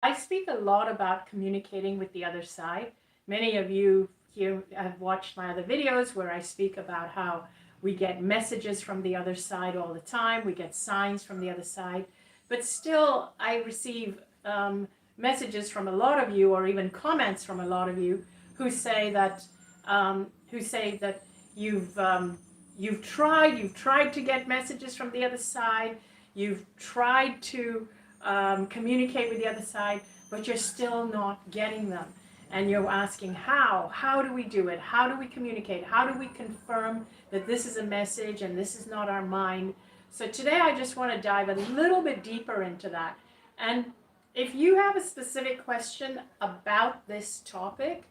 I speak a lot about communicating with the other side. Many of you here have watched my other videos where I speak about how we get messages from the other side all the time, we get signs from the other side, but still, I receive messages from a lot of you, or even comments from a lot of you, who say that you've you've tried to get messages from the other side, you've tried to communicate with the other side, but you're still not getting them. And you're asking, how? How do we do it? How do we communicate? How do we confirm that this is a message and this is not our mind? So today I just want to dive a little bit deeper into that. And if you have a specific question about this topic,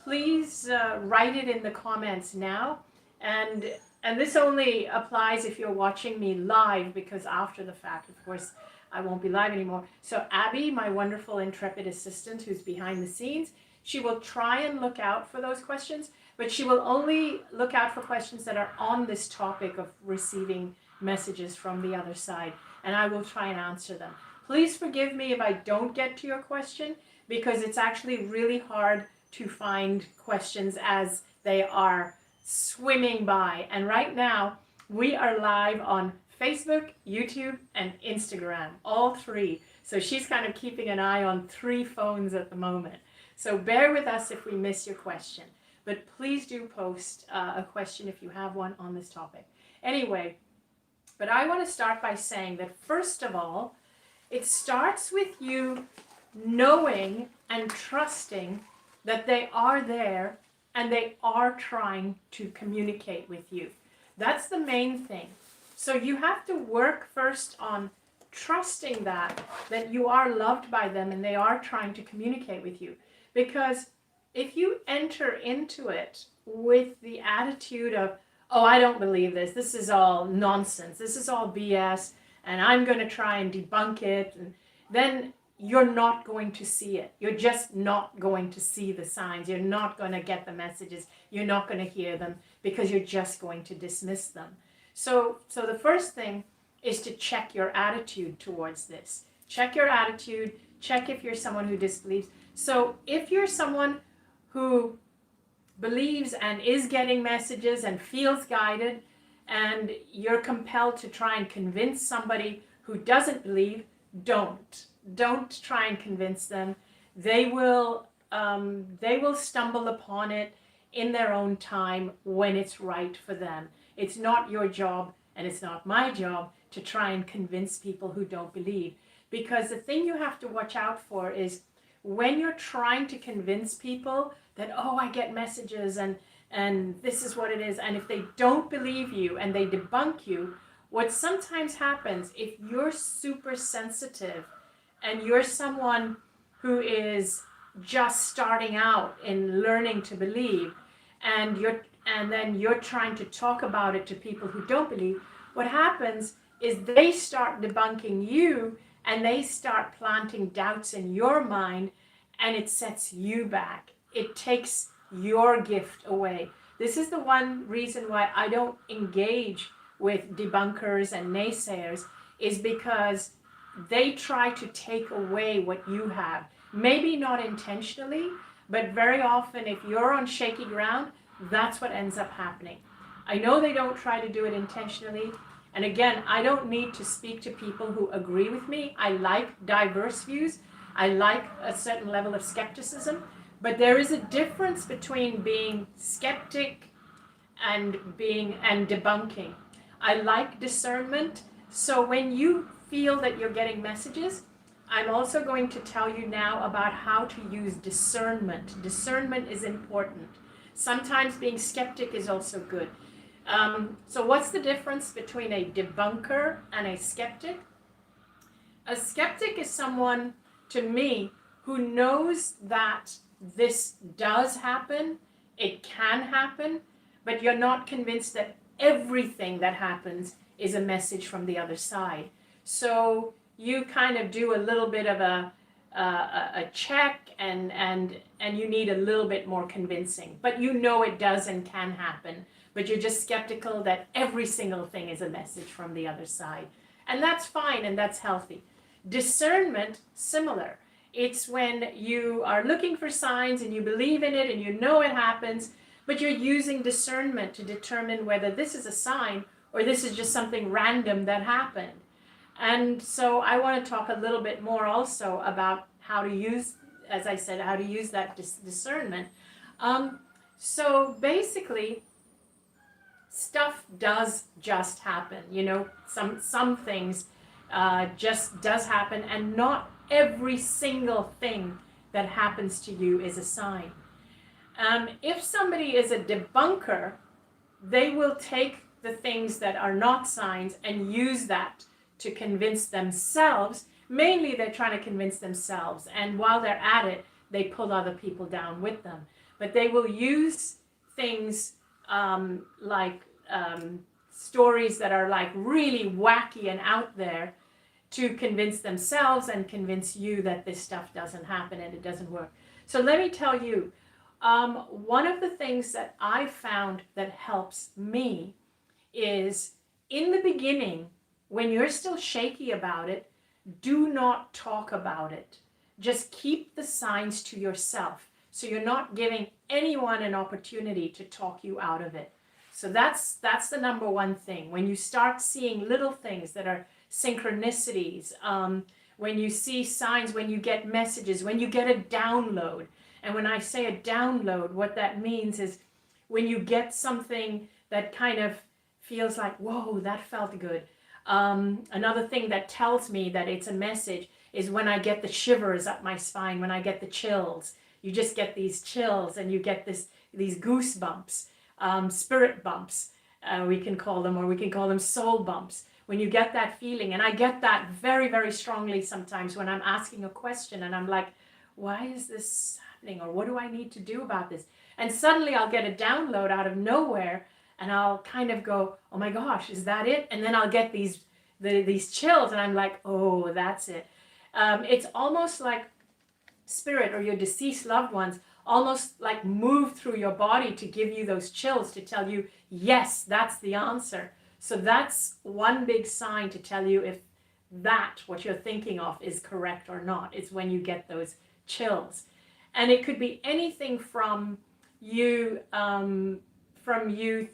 please write it in the comments now. And and this only applies if you're watching me live, because after the fact, of course, I won't be live anymore. So Abby, my wonderful intrepid assistant who's behind the scenes, she will try and look out for those questions, but she will only look out for questions that are on this topic of receiving messages from the other side, and I will try and answer them. Please forgive me if I don't get to your question, because it's actually really hard to find questions as they are swimming by. And right now, we are live on Facebook, YouTube, and Instagram, all three. So she's kind of keeping an eye on three phones at the moment. So bear with us if we miss your question. But please do post a question if you have one on this topic. Anyway, but I want to start by saying that first of all, it starts with you knowing and trusting that they are there and they are trying to communicate with you. That's the main thing. So you have to work first on trusting that you are loved by them and they are trying to communicate with you. Because if you enter into it with the attitude of, oh, I don't believe this, this is all nonsense, this is all BS, and I'm going to try and debunk it, and then you're not going to see it. You're just not going to see the signs. You're not going to get the messages. You're not going to hear them, because you're just going to dismiss them. So the first thing is to check your attitude towards this. Check your attitude. Check if you're someone who disbelieves. So if you're someone who believes and is getting messages and feels guided, and you're compelled to try and convince somebody who doesn't believe, don't try and convince them. They will stumble upon it in their own time when it's right for them. It's not your job, and it's not my job, to try and convince people who don't believe. Because the thing you have to watch out for is when you're trying to convince people that, oh, I get messages and this is what it is, and if they don't believe you and they debunk you, what sometimes happens, if you're super sensitive and you're someone who is just starting out in learning to believe, and then you're trying to talk about it to people who don't believe, what happens is they start debunking you and they start planting doubts in your mind, and it sets you back. It takes your gift away. This is the one reason why I don't engage with debunkers and naysayers, is because they try to take away what you have. Maybe not intentionally, but very often if you're on shaky ground, that's what ends up happening. I know they don't try to do it intentionally. And again, I don't need to speak to people who agree with me. I like diverse views. I like a certain level of skepticism. But there is a difference between being skeptic and debunking. I like discernment. So when you feel that you're getting messages, I'm also going to tell you now about how to use discernment. Discernment is important. Sometimes being skeptic is also good. So what's the difference between a debunker and a skeptic? A skeptic is someone, to me, who knows that this does happen, it can happen, but you're not convinced that everything that happens is a message from the other side. So you kind of do a little bit of a check, and you need a little bit more convincing. But you know it does and can happen, but you're just skeptical that every single thing is a message from the other side. And that's fine, and that's healthy. Discernment, similar. It's when you are looking for signs and you believe in it and you know it happens, but you're using discernment to determine whether this is a sign or this is just something random that happened. And so I want to talk a little bit more also about how to use, as I said, how to use that discernment. Um, so basically, stuff does just happen. You know, some things just does happen, and not every single thing that happens to you is a sign. If somebody is a debunker, they will take the things that are not signs and use that to convince themselves. Mainly, they're trying to convince themselves, and while they're at it, they pull other people down with them. But they will use things like stories that are like really wacky and out there to convince themselves and convince you that this stuff doesn't happen and it doesn't work. So let me tell you, one of the things that I found that helps me is, in the beginning, when you're still shaky about it, do not talk about it. Just keep the signs to yourself, so you're not giving anyone an opportunity to talk you out of it. So that's the number one thing. When you start seeing little things that are synchronicities, when you see signs, when you get messages, when you get a download. And when I say a download, what that means is when you get something that kind of feels like, whoa, that felt good. Another thing that tells me that it's a message is when I get the shivers up my spine, when I get the chills. You just get these chills and you get these goosebumps, spirit bumps, we can call them, or we can call them soul bumps. When you get that feeling, and I get that very, very strongly sometimes when I'm asking a question and I'm like, why is this happening? Or what do I need to do about this? And suddenly I'll get a download out of nowhere and I'll kind of go, oh my gosh, is that it? And then I'll get these chills and I'm like, oh, that's it. It's almost like spirit or your deceased loved ones almost like move through your body to give you those chills, to tell you, yes, that's the answer. So that's one big sign to tell you if that, what you're thinking of, is correct or not. It's when you get those chills. And it could be anything from you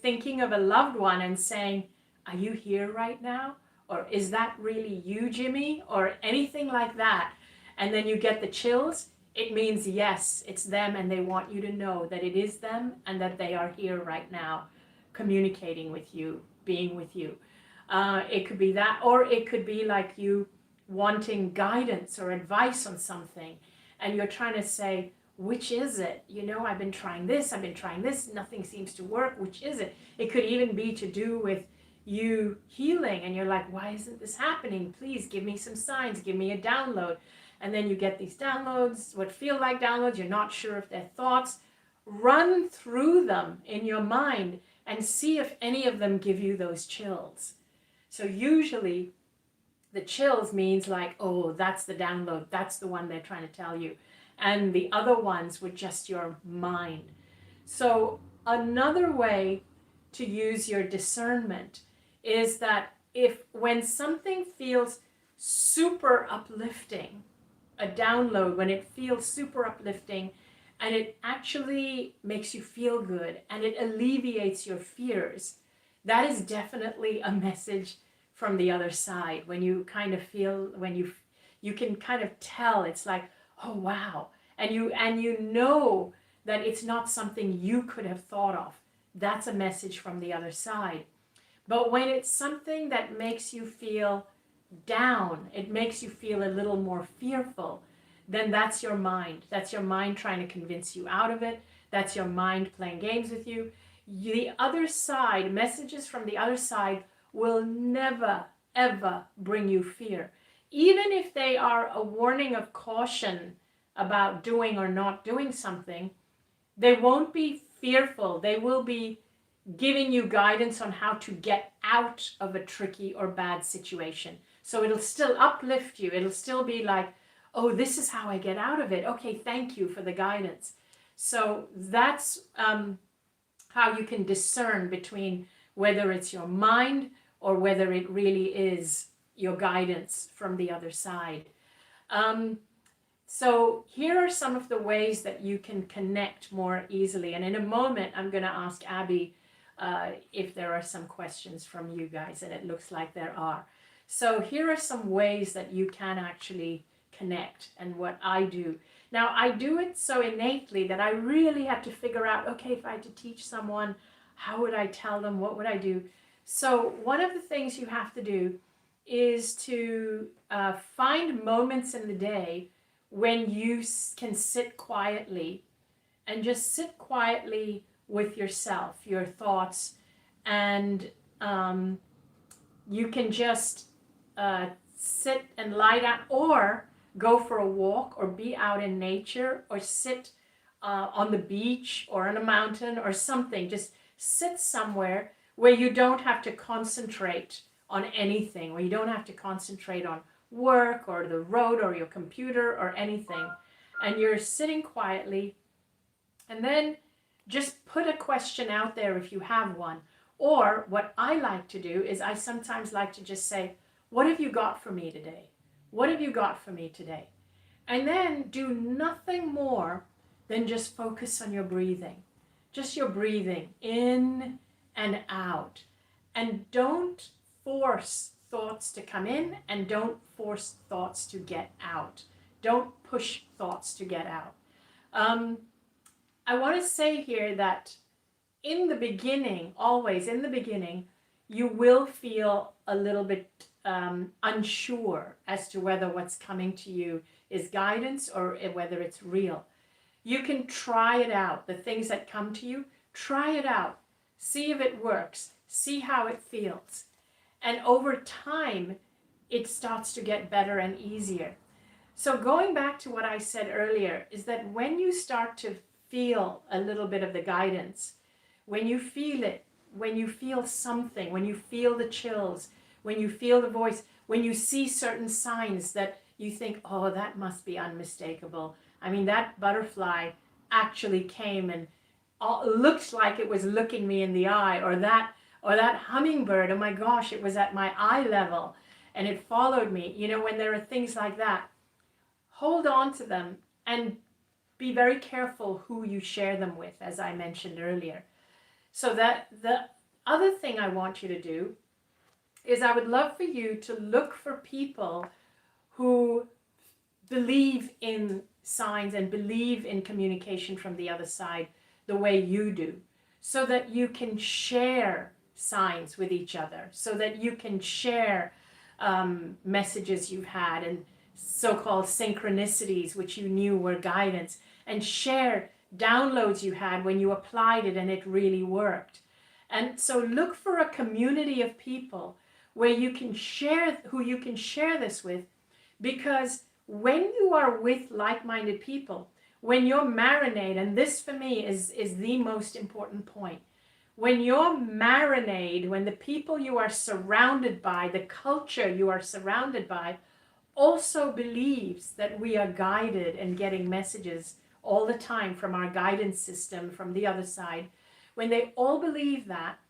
thinking of a loved one and saying, are you here right now? Or is that really you, Jimmy? Or anything like that. And then you get the chills. It means, yes, it's them, and they want you to know that it is them and that they are here right now, communicating with you, being with you. It could be that, or it could be like you wanting guidance or advice on something, and you're trying to say, which is it? You know, I've been trying this, nothing seems to work, which is it? It could even be to do with you healing, and you're like, why isn't this happening? Please give me some signs, give me a download. And then you get these downloads, what feel like downloads, you're not sure if they're thoughts. Run through them in your mind and see if any of them give you those chills. So usually the chills means like, oh, that's the download, that's the one they're trying to tell you. And the other ones were just your mind. So another way to use your discernment is that when something feels super uplifting, a download, when it feels super uplifting and it actually makes you feel good and it alleviates your fears, that is definitely a message from the other side. When you kind of feel, when you can kind of tell, it's like, oh wow, and you know that it's not something you could have thought of. That's a message from the other side. But when it's something that makes you feel down, it makes you feel a little more fearful, then that's your mind. That's your mind trying to convince you out of it. That's your mind playing games with you. The other side, messages from the other side, will never, ever bring you fear. Even if they are a warning of caution about doing or not doing something, they won't be fearful. They will be giving you guidance on how to get out of a tricky or bad situation. So it'll still uplift you. It'll still be like, oh, this is how I get out of it. Okay, thank you for the guidance. So that's how you can discern between whether it's your mind or whether it really is your guidance from the other side. So here are some of the ways that you can connect more easily. And in a moment, I'm going to ask Abby if there are some questions from you guys, and it looks like there are. So here are some ways that you can actually connect and what I do. Now, I do it so innately that I really have to figure out, okay, if I had to teach someone, how would I tell them? What would I do? So one of the things you have to do is to find moments in the day when you can sit quietly and just sit quietly with yourself, your thoughts, and you can just sit and lie down or go for a walk or be out in nature or sit on the beach or on a mountain or something. Just sit somewhere where you don't have to concentrate on anything, where you don't have to concentrate on work or the road or your computer or anything. And you're sitting quietly, and then just put a question out there if you have one. Or what I like to do is I sometimes like to just say, what have you got for me today? What have you got for me today? And then do nothing more than just focus on your breathing. Just your breathing in and out. And don't force thoughts to come in and don't force thoughts to get out. Don't push thoughts to get out. I want to say here that in the beginning, always in the beginning, you will feel a little bit unsure as to whether what's coming to you is guidance or whether it's real. You can try it out. The things that come to you, try it out. See if it works. See how it feels. And over time, it starts to get better and easier. So going back to what I said earlier is that when you start to feel a little bit of the guidance, when you feel it, when you feel something, when you feel the chills, when you feel the voice, when you see certain signs that you think, oh, that must be unmistakable. I mean, that butterfly actually came and looked like it was looking me in the eye, or that hummingbird, oh my gosh, it was at my eye level and it followed me. You know, when there are things like that, hold on to them and be very careful who you share them with, as I mentioned earlier. So that the other thing I want you to do is I would love for you to look for people who believe in signs and believe in communication from the other side the way you do, so that you can share signs with each other, so that you can share messages you've had and so-called synchronicities, which you knew were guidance, and share downloads you had when you applied it and it really worked. And so look for a community of people where you can share, who you can share this with, because when you are with like-minded people, when you're marinade, and this for me is the most important point, when you're marinade, when the people you are surrounded by, the culture you are surrounded by, also believes that we are guided and getting messages all the time from our guidance system from the other side, when they all believe that,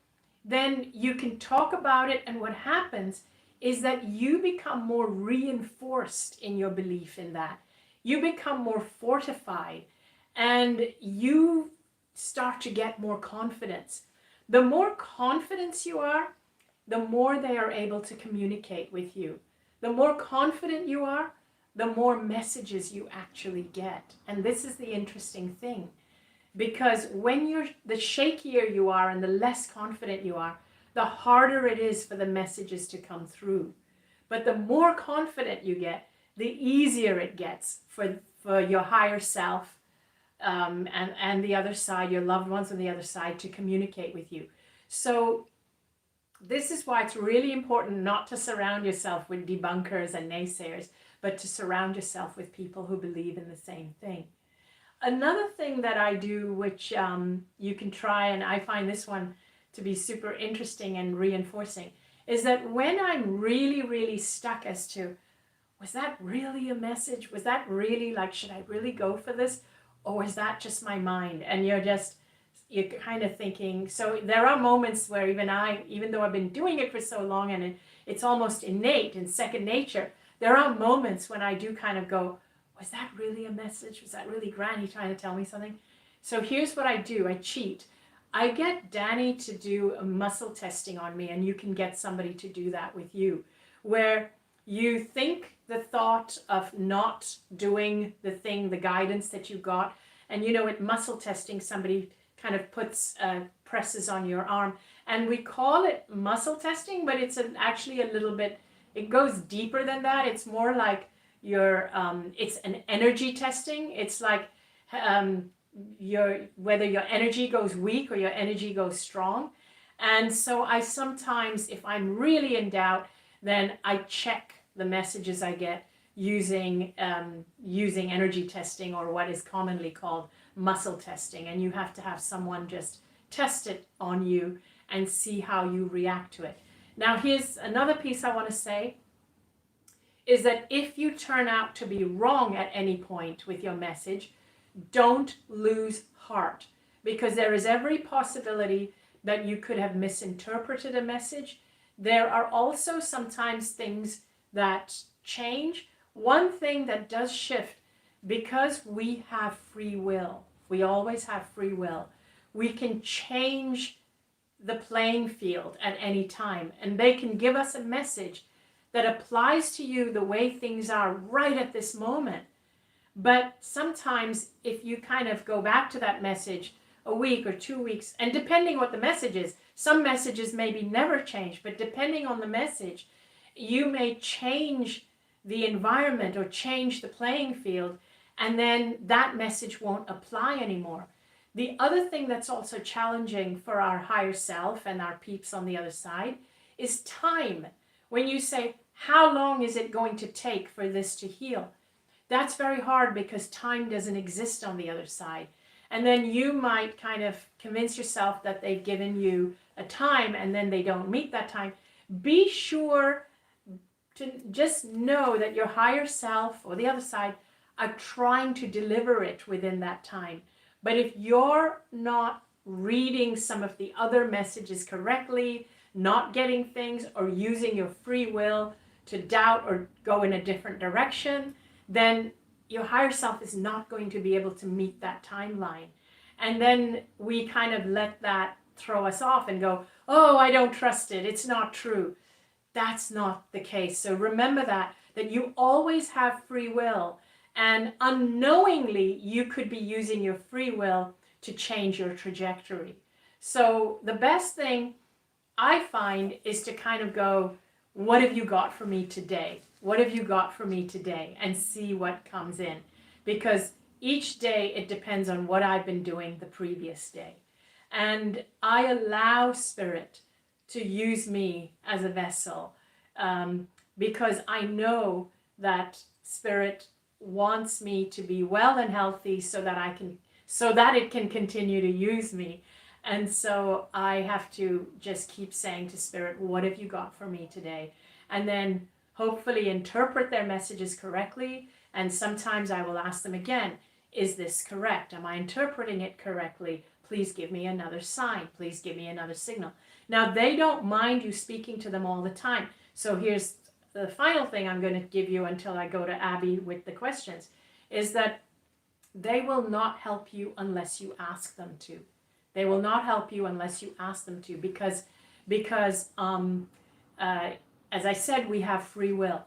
then you can talk about it, and what happens is that you become more reinforced in your belief in that. You become more fortified and you start to get more confidence. The more confidence you are, the more they are able to communicate with you. The more confident you are, the more messages you actually get. And this is the interesting thing, because when the shakier you are and the less confident you are, the harder it is for the messages to come through. But the more confident you get, the easier it gets for your higher self and the other side, your loved ones on the other side, to communicate with you. So this is why it's really important not to surround yourself with debunkers and naysayers, but to surround yourself with people who believe in the same thing. Another thing that I do, which you can try, and I find this one to be super interesting and reinforcing, is that when I'm really, really stuck as to, was that really a message? Was that really, like, should I really go for this? Or was that just my mind? And you're kind of thinking, so there are moments where even though I've been doing it for so long and it's almost innate and second nature, there are moments when I do kind of go, was that really a message? Was that really Granny trying to tell me something? So here's what I do. I cheat. I get Danny to do a muscle testing on me, and you can get somebody to do that with you, where you think the thought of not doing the thing, the guidance that you got, and with muscle testing, somebody kind of presses on your arm, and we call it muscle testing, but it's actually a little bit, it goes deeper than that. It's more like it's an energy testing. It's like whether your energy goes weak or your energy goes strong. And so I sometimes, if I'm really in doubt, then I check the messages I get using energy testing, or what is commonly called muscle testing. And you have to have someone just test it on you and see how you react to it. Now, here's another piece I want to say, is that if you turn out to be wrong at any point with your message, don't lose heart, because there is every possibility that you could have misinterpreted a message. There are also sometimes things that change. One thing that does shift, because we have free will, we always have free will, we can change the playing field at any time, and they can give us a message that applies to you the way things are right at this moment. But sometimes if you kind of go back to that message a week or 2 weeks, and depending what the message is, some messages maybe never change, but depending on the message, you may change the environment or change the playing field, and then that message won't apply anymore. The other thing that's also challenging for our higher self and our peeps on the other side is time. When you say, how long is it going to take for this to heal? That's very hard, because time doesn't exist on the other side. And then you might kind of convince yourself that they've given you a time, and then they don't meet that time. Be sure to just know that your higher self or the other side are trying to deliver it within that time. But if you're not reading some of the other messages correctly, not getting things, or using your free will to doubt or go in a different direction, then your higher self is not going to be able to meet that timeline. And then we kind of let that throw us off and go, oh, I don't trust it, it's not true. That's not the case. So remember that you always have free will, and unknowingly you could be using your free will to change your trajectory. So the best thing I find is to kind of go, what have you got for me today? What have you got for me today? And see what comes in. Because each day it depends on what I've been doing the previous day. And I allow Spirit to use me as a vessel, because I know that Spirit wants me to be well and healthy so that it can continue to use me. And so I have to just keep saying to Spirit, what have you got for me today? And then hopefully interpret their messages correctly. And sometimes I will ask them again, is this correct? Am I interpreting it correctly? Please give me another sign. Please give me another signal. Now, they don't mind you speaking to them all the time. So here's the final thing I'm going to give you until I go to Abby with the questions, is that they will not help you unless you ask them to. They will not help you unless you ask them to, because as I said, we have free will.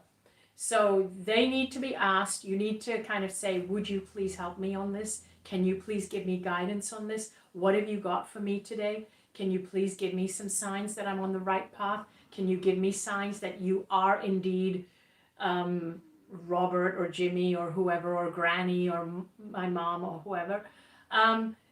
So they need to be asked. You need to kind of say, would you please help me on this? Can you please give me guidance on this? What have you got for me today? Can you please give me some signs that I'm on the right path? Can you give me signs that you are indeed Robert or Jimmy or whoever, or Granny or my mom or whoever?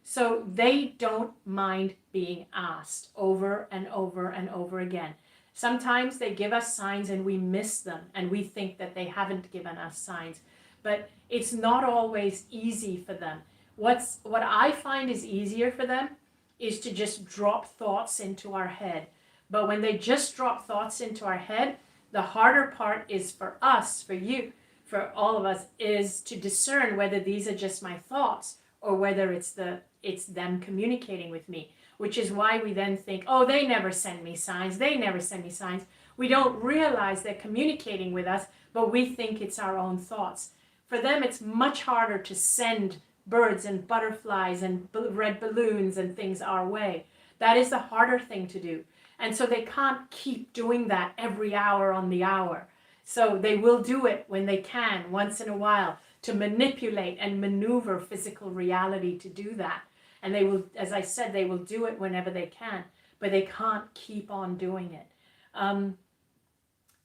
So they don't mind being asked over and over and over again. Sometimes they give us signs and we miss them, and we think that they haven't given us signs. But it's not always easy for them. What I find is easier for them is to just drop thoughts into our head. But when they just drop thoughts into our head, the harder part is for us, for you, for all of us, is to discern whether these are just my thoughts or whether it's them communicating with me. Which is why we then think, oh, they never send me signs. They never send me signs. We don't realize they're communicating with us, but we think it's our own thoughts. For them, it's much harder to send birds and butterflies and red balloons and things our way. That is the harder thing to do. And so they can't keep doing that every hour on the hour. So they will do it when they can, once in a while, to manipulate and maneuver physical reality to do that. And they will, as I said, they will do it whenever they can, but they can't keep on doing it.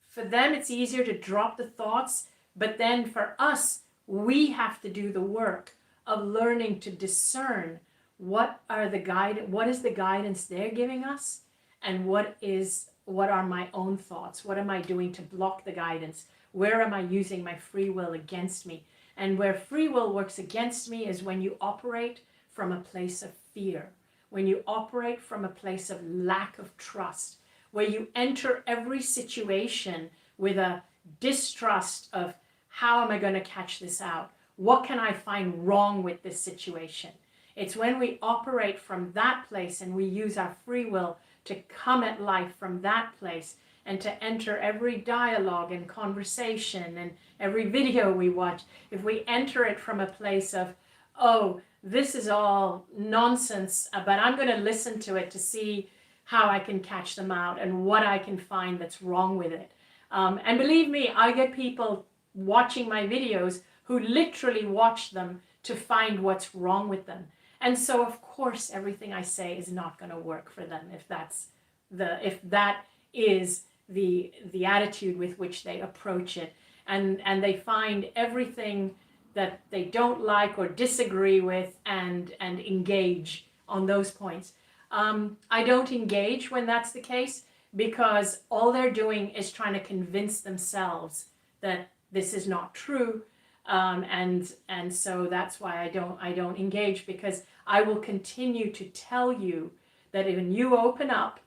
For them, it's easier to drop the thoughts, but then for us, we have to do the work of learning to discern what is the guidance they're giving us, and what are my own thoughts? What am I doing to block the guidance? Where am I using my free will against me? And where free will works against me is when you operate from a place of fear, when you operate from a place of lack of trust, where you enter every situation with a distrust of, how am I going to catch this out? What can I find wrong with this situation? It's when we operate from that place and we use our free will to come at life from that place, and to enter every dialogue and conversation and every video we watch. If we enter it from a place of, oh, this is all nonsense, but I'm going to listen to it to see how I can catch them out and what I can find that's wrong with it. And believe me, I get people watching my videos who literally watch them to find what's wrong with them. And so, of course, everything I say is not going to work for them if that is the attitude with which they approach it. And they find everything that they don't like or disagree with and engage on those points. I don't engage when that's the case, because all they're doing is trying to convince themselves that this is not true. And so that's why I don't engage, because I will continue to tell you that when you open up,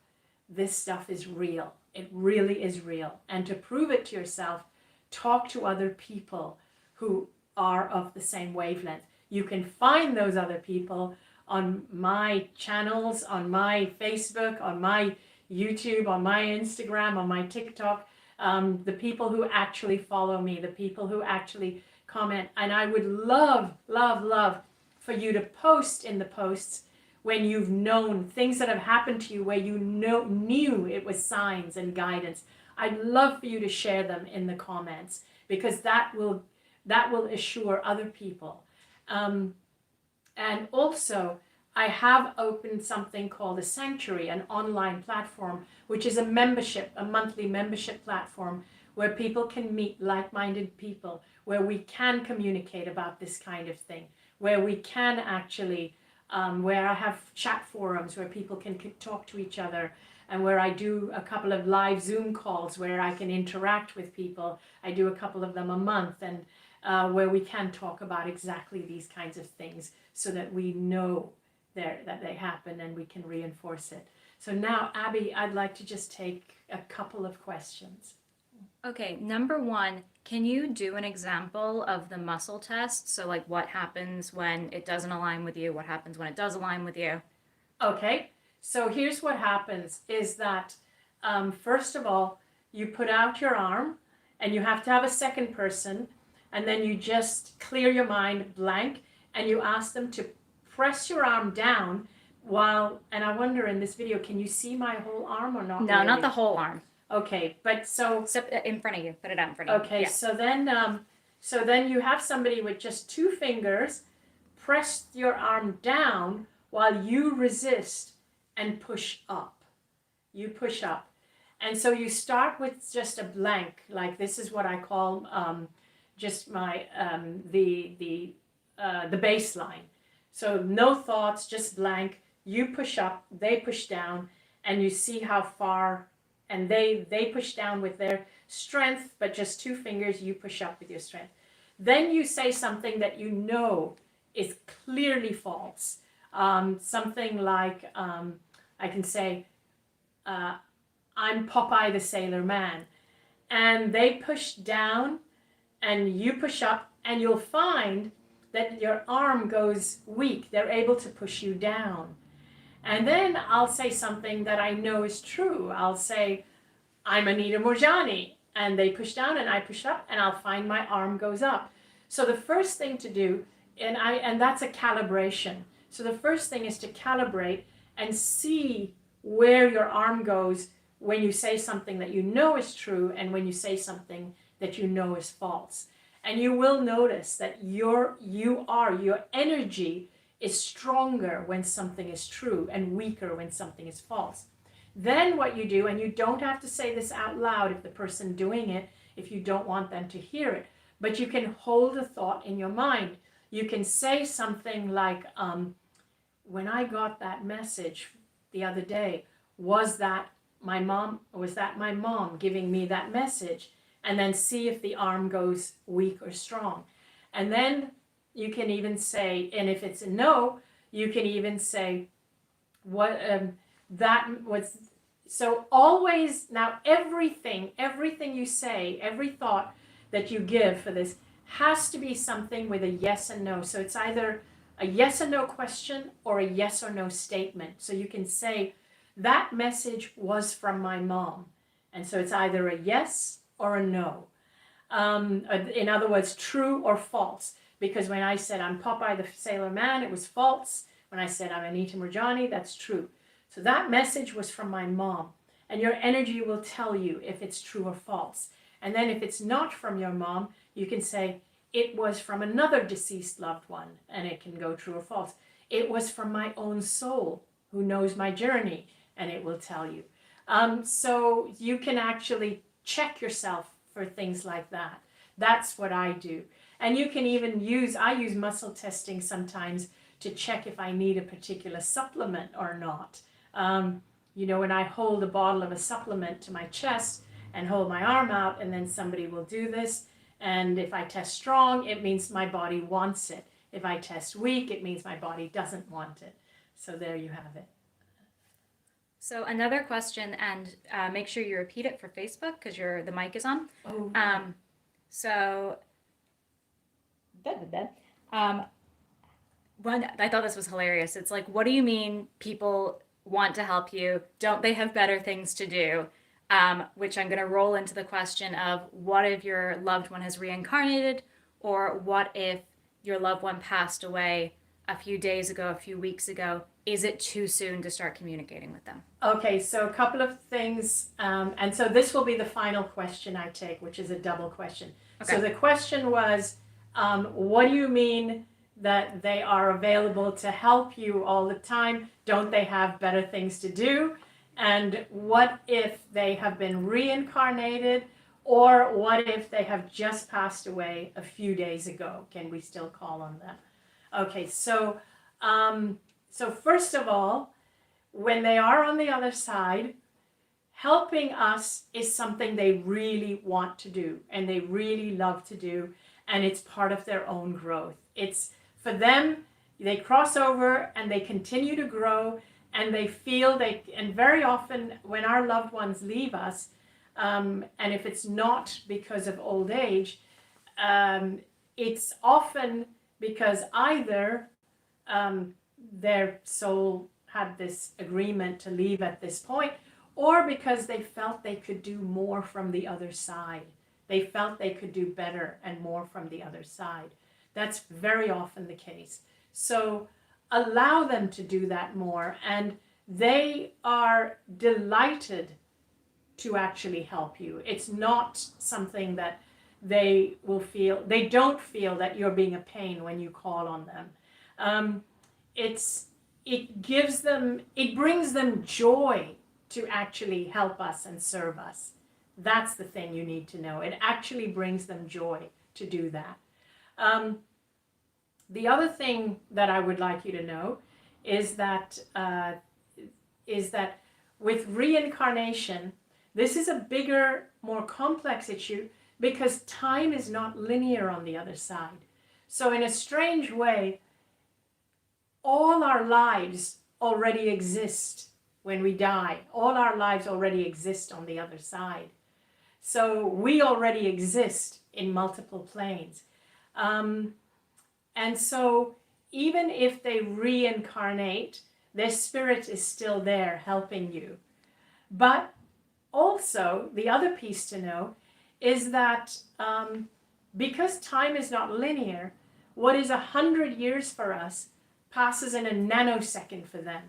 this stuff is real. It really is real. And to prove it to yourself, talk to other people who are of the same wavelength. You can find those other people on my channels, on my Facebook, on my YouTube, on my Instagram, on my TikTok, the people who actually follow me, the people who actually comment. And I would love, love, love for you to post in the posts when you've known things that have happened to you, where you knew it was signs and guidance. I'd love for you to share them in the comments, because that will assure other people. And also, I have opened something called a Sanctuary, an online platform, which is a monthly membership platform where people can meet like-minded people, where we can communicate about this kind of thing, where we can actually, where I have chat forums where people can talk to each other, and where I do a couple of live Zoom calls where I can interact with people. I do a couple of them a month, and where we can talk about exactly these kinds of things so that we know that they happen and we can reinforce it. So now, Abby, I'd like to just take a couple of questions. Okay, number one, can you do an example of the muscle test? So like what happens when it doesn't align with you, what happens when it does align with you? Okay, so here's what happens is that, first of all, you put out your arm, and you have to have a second person, and then you just clear your mind blank, and you ask them to press your arm down and I wonder in this video, can you see my whole arm or not? No, really? Not the whole arm. Okay, but so in front of you, put it out in front of you. Okay, Yeah. so then you have somebody with just two fingers press your arm down while you resist and push up. You push up. And so you start with just a blank, like this is what I call just my the baseline. So no thoughts, just blank. You push up, they push down, and you see how far. And they push down with their strength, but just two fingers, you push up with your strength. Then you say something that you know is clearly false. Something like, I can say, I'm Popeye the Sailor Man. And they push down, and you push up, and you'll find that your arm goes weak. They're able to push you down. And then I'll say something that I know is true. I'll say, I'm Anita Moorjani. And they push down and I push up, and I'll find my arm goes up. So the first thing to do, and that's a calibration. So the first thing is to calibrate and see where your arm goes when you say something that you know is true and when you say something that you know is false. And you will notice that your energy is stronger when something is true and weaker when something is false. Then what you do, and you don't have to say this out loud if the person doing it, if you don't want them to hear it, but you can hold a thought in your mind. You can say something like, when I got that message the other day, was that my mom giving me that message? And then see if the arm goes weak or strong. And then you can even say, and if it's a no, you can even say, what that was. So always, now everything you say, every thought that you give for this has to be something with a yes and no. So it's either a yes or no question or a yes or no statement. So you can say, that message was from my mom. And so it's either a yes or a no. In other words, true or false. Because when I said I'm Popeye the Sailor Man, it was false. When I said I'm Anita Moorjani, that's true. So that message was from my mom. And your energy will tell you if it's true or false. And then if it's not from your mom, you can say it was from another deceased loved one. And it can go true or false. It was from my own soul who knows my journey. And it will tell you. So you can actually check yourself for things like that. That's what I do. And you can even I use muscle testing sometimes to check if I need a particular supplement or not. When I hold a bottle of a supplement to my chest and hold my arm out, and then somebody will do this. And if I test strong, it means my body wants it. If I test weak, it means my body doesn't want it. So there you have it. So another question, and make sure you repeat it for Facebook because the mic is on. Oh. So, one, I thought this was hilarious. It's like, what do you mean people want to help you? Don't they have better things to do? Which I'm going to roll into the question of, what if your loved one has reincarnated? Or what if your loved one passed away a few days ago, a few weeks ago? Is it too soon to start communicating with them? Okay, so a couple of things. And so this will be the final question I take, which is a double question. Okay. So the question was, what do you mean that they are available to help you all the time? Don't they have better things to do? And what if they have been reincarnated? Or what if they have just passed away a few days ago? Can we still call on them? Okay, so first of all, when they are on the other side, helping us is something they really want to do and they really love to do, and it's part of their own growth. It's for them, they cross over and they continue to grow, and they feel and very often when our loved ones leave us, and if it's not because of old age, it's often because either their soul had this agreement to leave at this point, or because they felt they could do more from the other side. They felt they could do better and more from the other side. That's very often the case. So allow them to do that more, and they are delighted to actually help you. It's not something that they don't feel that you're being a pain when you call on them. It brings them joy to actually help us and serve us. That's the thing you need to know. It actually brings them joy to do that. The other thing that I would like you to know is that with reincarnation, this is a bigger, more complex issue because time is not linear on the other side. So in a strange way, all our lives already exist when we die. All our lives already exist on the other side. So we already exist in multiple planes. And so even if they reincarnate, their spirit is still there helping you. But also, the other piece to know is that because time is not linear, what is 100 years for us passes in a nanosecond for them.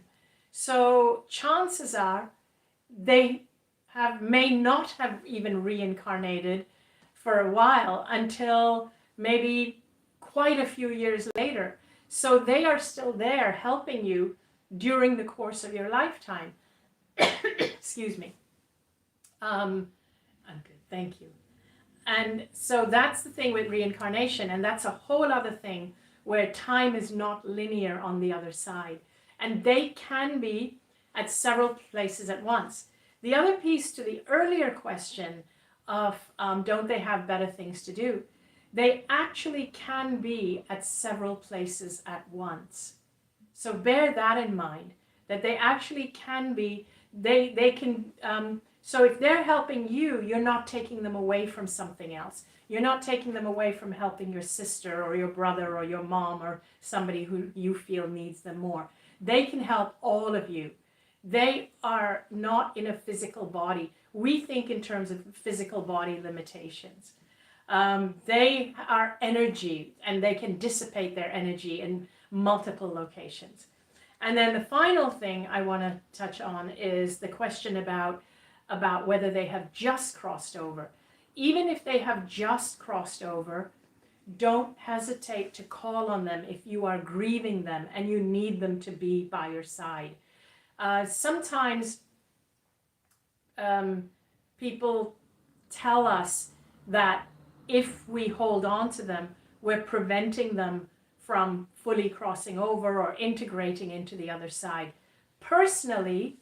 So chances are they may not have even reincarnated for a while until maybe quite a few years later. So they are still there helping you during the course of your lifetime. Excuse me. I'm good, thank you. And so that's the thing with reincarnation, and that's a whole other thing where time is not linear on the other side. And they can be at several places at once. The other piece to the earlier question of don't they have better things to do? They actually can be at several places at once. So bear that in mind, that they actually can be, they can, so if they're helping you, you're not taking them away from something else. You're not taking them away from helping your sister or your brother or your mom or somebody who you feel needs them more. They can help all of you. They are not in a physical body. We think in terms of physical body limitations. They are energy, and they can dissipate their energy in multiple locations. And then the final thing I want to touch on is the question about whether they have just crossed over. Even if they have just crossed over, don't hesitate to call on them if you are grieving them and you need them to be by your side. Sometimes people tell us that if we hold on to them, we're preventing them from fully crossing over or integrating into the other side. Personally,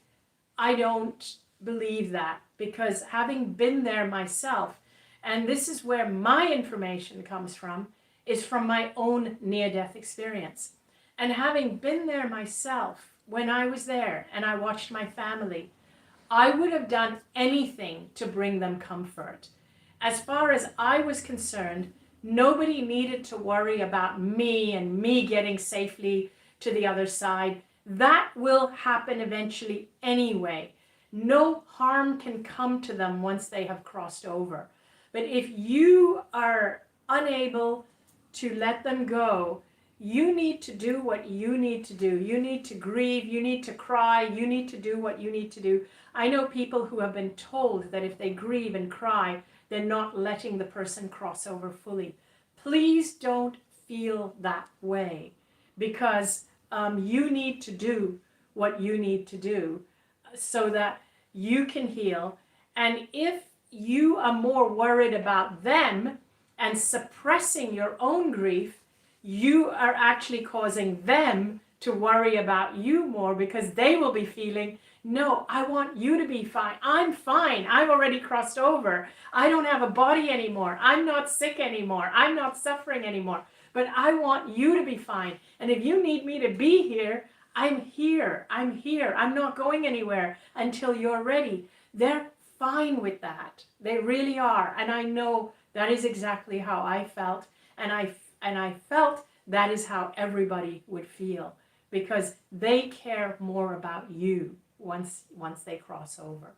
I don't believe that, because having been there myself, and this is where my information comes from, is from my own near-death experience. And having been there myself, when I was there and I watched my family, I would have done anything to bring them comfort. As far as I was concerned, nobody needed to worry about me and me getting safely to the other side. That will happen eventually anyway. No harm can come to them once they have crossed over. But if you are unable to let them go, you need to do what you need to do. You need to grieve, you need to cry, you need to do what you need to do. I know people who have been told that if they grieve and cry, they're not letting the person cross over fully. Please don't feel that way, because you need to do what you need to do so that you can heal. And if you are more worried about them and suppressing your own grief, you are actually causing them to worry about you more, because they will be feeling, no, I want you to be fine. I'm fine. I've already crossed over. I don't have a body anymore. I'm not sick anymore. I'm not suffering anymore. But I want you to be fine. And if you need me to be here, I'm here. I'm here. I'm not going anywhere until you're ready. They're fine with that. They really are. And I know that is exactly how I felt. And I felt that is how everybody would feel, because they care more about you once they cross over.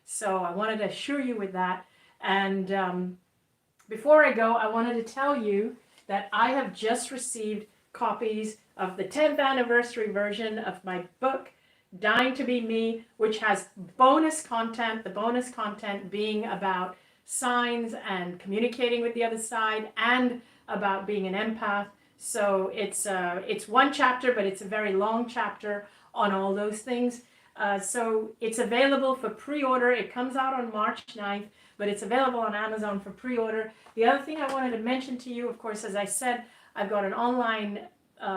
So I wanted to assure you with that. And before I go, I wanted to tell you that I have just received copies of the 10th anniversary version of my book, Dying to Be Me, which has bonus content, the bonus content being about signs and communicating with the other side and about being an empath. So it's one chapter, but it's a very long chapter on all those things. So it's available for pre-order. It comes out on March 9th, but it's available on Amazon for pre-order. The other thing I wanted to mention to you, of course, as I said, I've got an online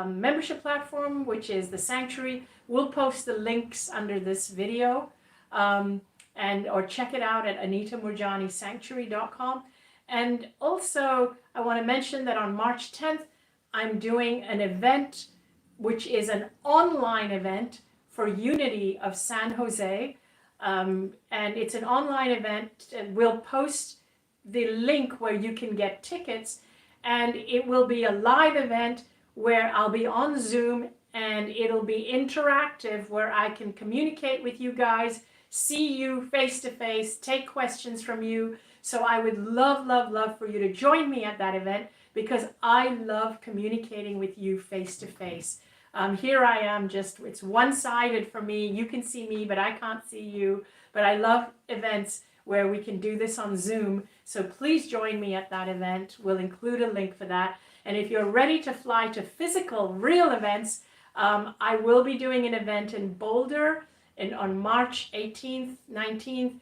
membership platform, which is the Sanctuary. We'll post the links under this video, or check it out at AnitaMoorjaniSanctuary.com. And also, I want to mention that on March 10th, I'm doing an event, which is an online event for Unity of San Jose. And it's an online event. We'll post the link where you can get tickets, and it will be a live event where I'll be on Zoom, and it'll be interactive, where I can communicate with you guys, see you face to face, take questions from you. So I would love, love, love for you to join me at that event because I love communicating with you face to face. Here I am, just it's one-sided for me. You can see me, but I can't see you. But I love events where we can do this on Zoom. So please join me at that event. We'll include a link for that. And if you're ready to fly to physical, real events, I will be doing an event in Boulder on March 18th, 19th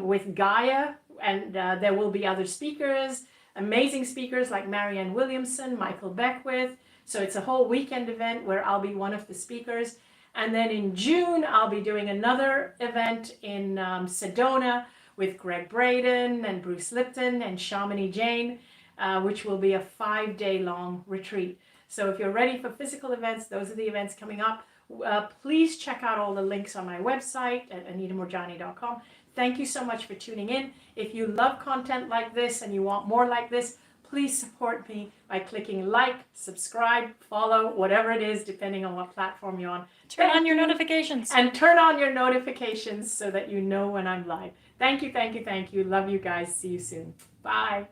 with Gaia. And there will be other speakers, amazing speakers like Marianne Williamson, Michael Beckwith. So it's a whole weekend event where I'll be one of the speakers. And then in June, I'll be doing another event in Sedona with Greg Braden and Bruce Lipton and Shamini Jain, which will be a 5-day long retreat. So if you're ready for physical events, those are the events coming up. Please check out all the links on my website at AnitaMoorjani.com. Thank you so much for tuning in. If you love content like this and you want more like this, please support me by clicking like, subscribe, follow, whatever it is, depending on what platform you're on. Turn on your notifications. And turn on your notifications so that you know when I'm live. Thank you, thank you, thank you. Love you guys. See you soon. Bye.